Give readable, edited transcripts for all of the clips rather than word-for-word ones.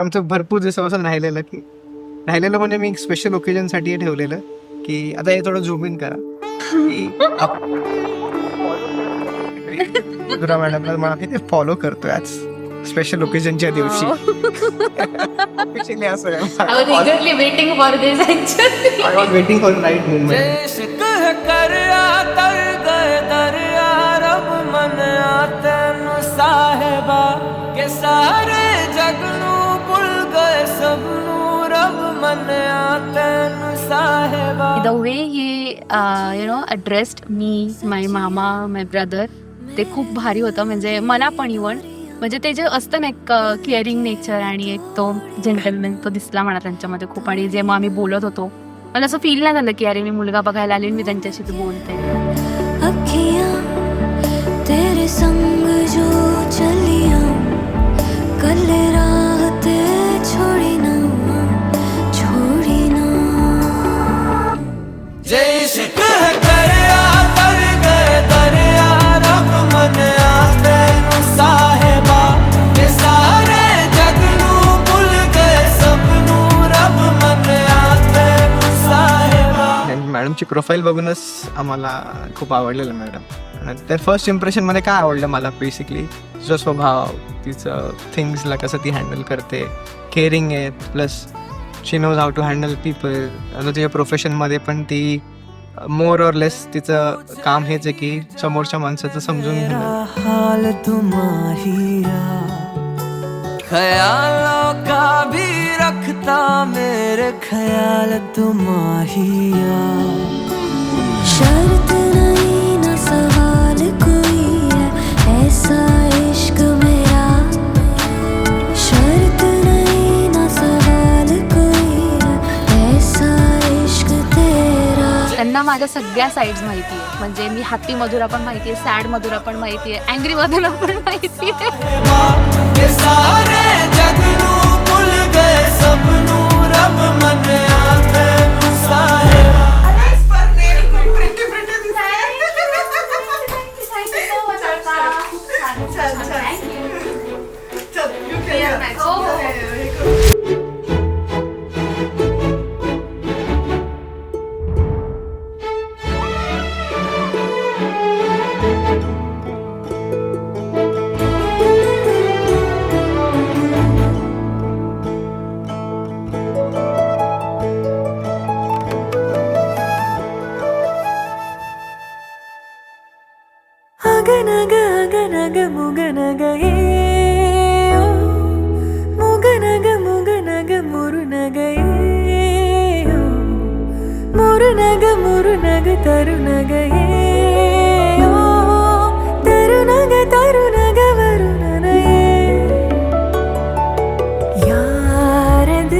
आमचं भरपूर दिवसापासून राहिलेलं म्हणजे मी एक स्पेशल ओकेजनसाठी ठेवलेलं की आता हे थोडं झूम इन करा की मधुरा मॅडमला मला मी ते फॉलो करतोय आज स्पेशल ओकेजनच्या दिवशी. Actually असं आहे. I was eagerly waiting for this actually. I was waiting for the right moment. The way he addressed me, my mama, my brother, ते खूप भारी होतं. म्हणजे मला पण इव्हन म्हणजे ते जे असतं ना एक केअरिंग नेचर आणि एक तो जेंटलमॅन तो दिसला मला त्यांच्यामध्ये खूप. आणि जे मग आम्ही बोलत होतो मला असं फील नाही झालं की अरे मी मुलगा बघायला आले मी त्यांच्याशी ते बोलते. तेरे संग जो चलिया कल रात छोड़ी ना जैसे कह कर तर गए दरिया रब मन आते साहेबा ये सारे जग नू भूल गए सब नू रब मन आते साहेबा. मॅडमची प्रोफाईल बघूनच आम्हाला खूप आवडलेलं मॅडम. तर फर्स्ट इम्प्रेशनमध्ये काय आवडलं मला बेसिकली तिचा स्वभाव, तिचं थिंग्सला कसं ती हँडल करते, केअरिंग आहे, plus she knows how to handle people. आणि तिच्या प्रोफेशनमध्ये पण ती मोर ऑर लेस तिचं काम हेच आहे की समोरच्या माणसाचं समजून घेणं. हाल तुम्हारिया ख्यालों का भी रखता मेरे ख्याल तुम्हारिया शर्त नहीं ना सवाल कोई है ऐसा इश्क मेरा शर्त नहीं ना सवाल कोई है ऐसा इश्क तेरा. त्यांना माझ्या सगळ्या साईड्स माहिती आहे. म्हणजे मी हॅपी मधुरा पण माहिती आहे, सॅड मधुरा पण माहिती आहे, अँग्री मधुरा पण माहिती आहे. अगनग अगनग मुगनग ये ओ मुगनग मुगनग मुरुनग ये ओ मुरुनग मुरुनग तरुनग ये ओ तरुनग तरुनग वरुनन ये यारद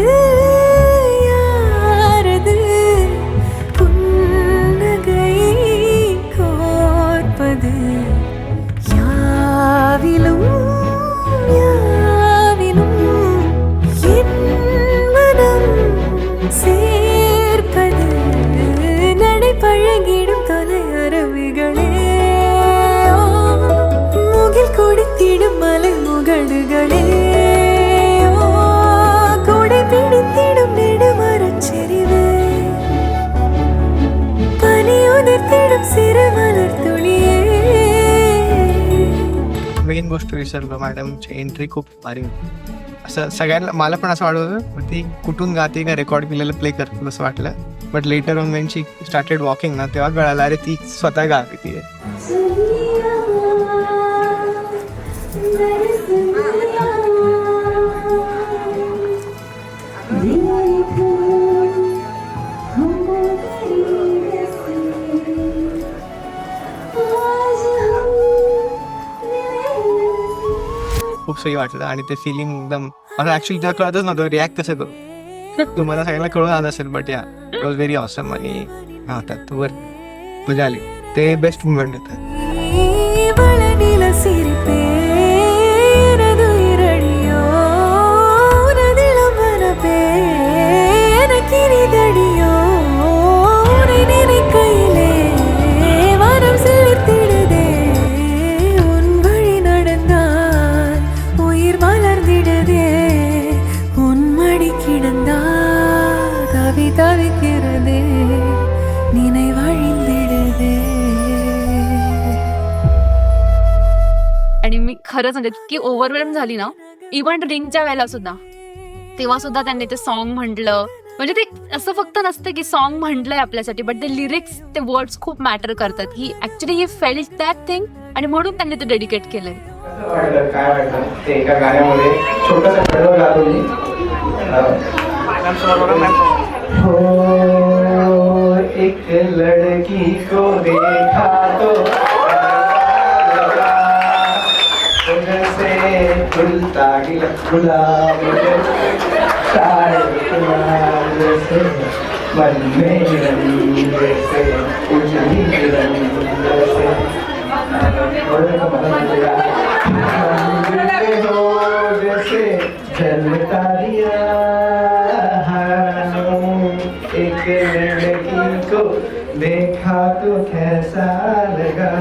यारद पुन्नगै कोर्पद யாவிலும் யாவிலும் என் மனம் சேர்ப்பது நடை பழகிடும் தொலை அரவிகளே முகில் கொடுத்திடும் மலை முகடுகளே கொடை பிடித்திடும் நெடுமரச்செறிவே பனி உதிர்த்திடும் சிறு மலர் துளியே. मेन गोष्ट विसरलो, मॅडमची एंट्री खूप भारी होती. असं सगळ्यांना मला पण असं वाटत होतं ती कुठून गाते का रेकॉर्ड केलेलं प्ले करतो असं वाटलं. But later on Wien she started walking ना तेव्हा कळालं अरे ती स्वतः गाते ती. खूप सही वाटलं आणि ते फिलिंग एकदम मला ऍक्च्युली त्या कळतच नव्हतं रिॲक्ट कसं करू. तुम्हाला सगळ्यांना कळून आलं असेल बट या इट वॉज व्हेरी ऑसम. आणि हा त्यात वर मजा आली. ते बेस्ट मुवमेंट होतं. खरंच म्हणजे इतकी ओव्हरवेल्म झाली ना, इव्हन रिंगच्या वेळेला सुद्धा, तेव्हा सुद्धा त्यांनी ते सॉन्ग म्हटलं. म्हणजे ते असं फक्त नसतं की सॉन्ग म्हटलंय आपल्यासाठी, बट ते लिरिक्स, ते वर्ड्स खूप मॅटर करतात. He actually he felt that thing आणि म्हणून त्यांनी ते डेडिकेट केलंय. काय वाटलं ते एका गाण्यामध्ये छोटंसं कडवं गातो मी. हो एक लड़की को देखा तो जैसे फुलता गुलाब जैसे मन में रंग जैसे उजली रंग जैसे जैसे जलता दिया एक लड़की को देखा तो कैसा लगा.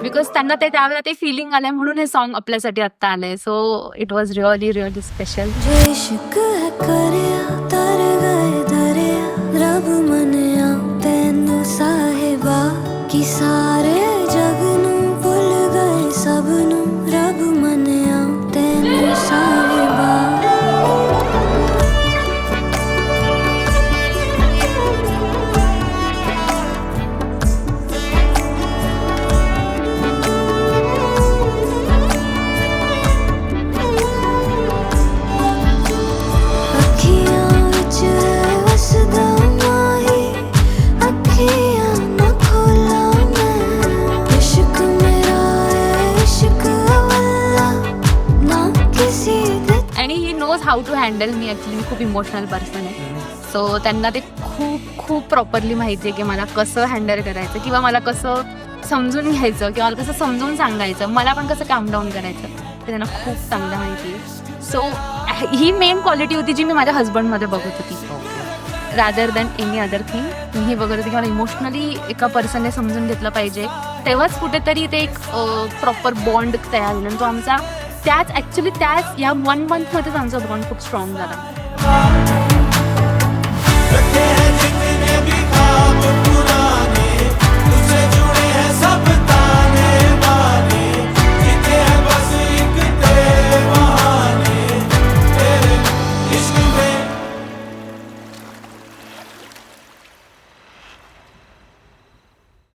बिकॉज त्यांना ते त्यावेळेला ते फिलिंग आलंय म्हणून हे सॉन्ग आपल्यासाठी आत्ता आलंय. So it was really really special. जो इश्क है करया तर गए दरिया रब मनिया तैनू साहिबा कि सारे जग नू भुल गए सब नू रब मनिया तैनू साहिबा. आणि he knows how to handle me. Actually मी खूप इमोशनल पर्सन आहे. सो त्यांना ते खूप खूप प्रॉपरली माहिती आहे की मला कसं हँडल करायचं किंवा मला कसं समजून घ्यायचं किंवा मला कसं समजून सांगायचं, मला पण कसं काम डाऊन करायचं, ते त्यांना खूप चांगलं माहिती आहे. सो ही मेन क्वालिटी होती जी मी माझ्या हजबंडमध्ये बघत होती, rather than any other thing. मी हे बघत होती की मला इमोशनली एका पर्सनने समजून घेतलं पाहिजे, तेव्हाच कुठेतरी ते एक प्रॉपर बॉन्ड तयार होईल. तो आमचा त्याच ॲक्च्युली त्याच या 1 मंथमध्येच आमचा बॉन्ड खूप स्ट्रॉंग झाला.